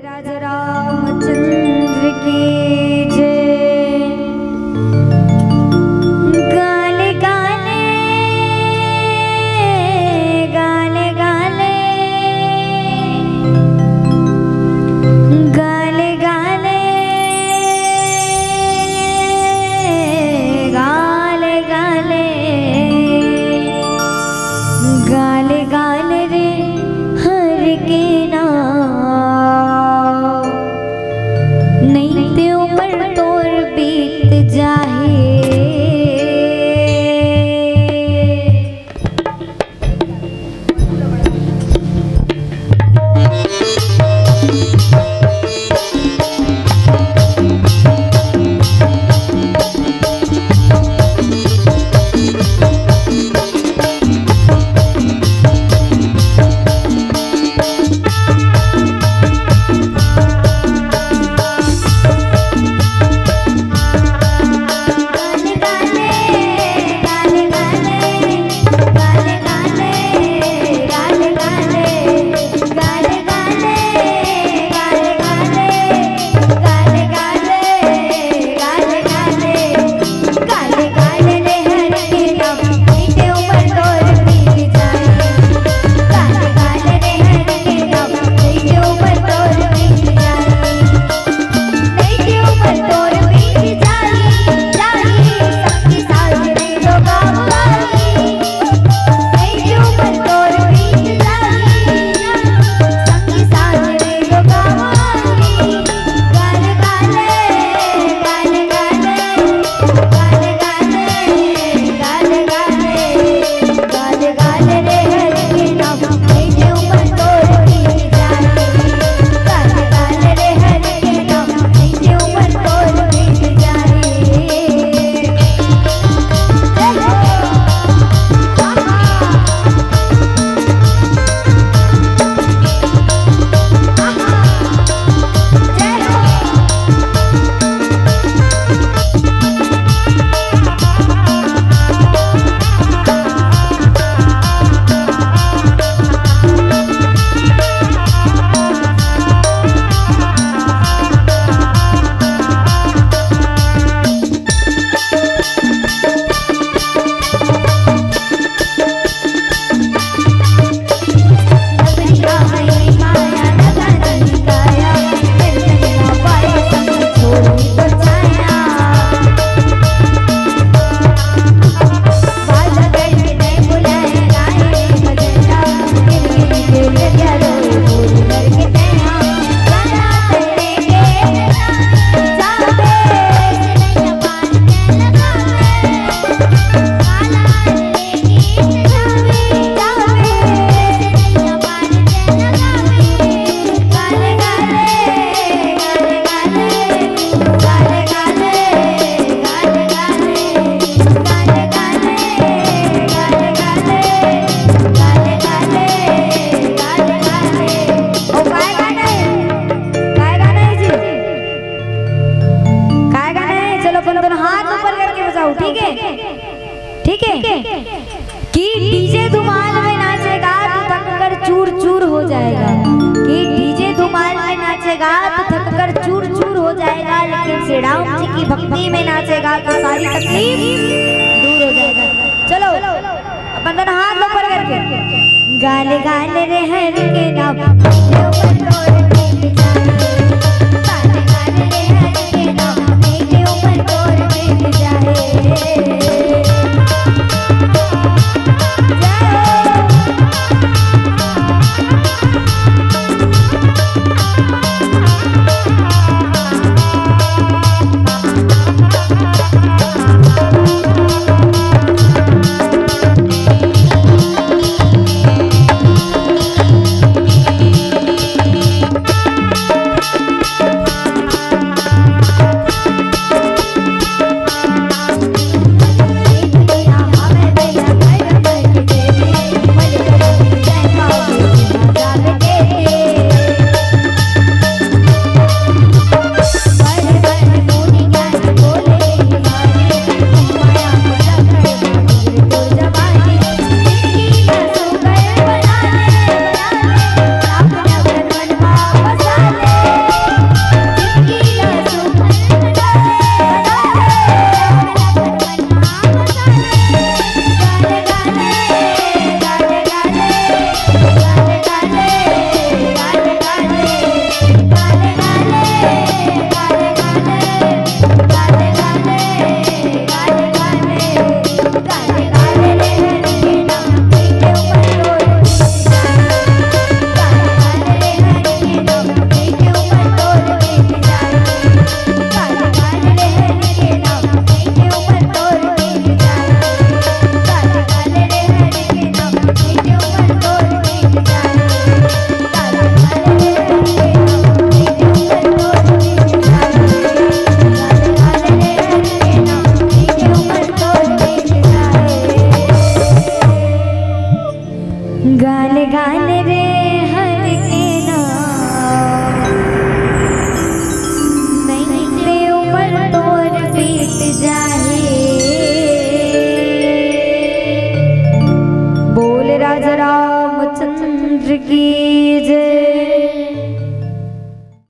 राजा रामचंद्र की जय। गाले गाले गाले गाले गाले गाले गाले गाले गाले गाले रे हर के नहीं ते उम्र तोर बीत जाहे। ठीक है ठीक है कि डीजे धुमाल में नाचेगा तो थक कर चूर चूर हो जाएगा। कि डीजे धुमाल में नाचेगा तो थक कर चूर चूर हो जाएगा, लेकिन श्री राम जी की भक्ति में नाचेगा तो सारी तकलीफ दूर हो जाएगा। चलो अपन दोनों हाथ ऊपर करके गाले गाले रे हर के नाम रामचंद्र की जय।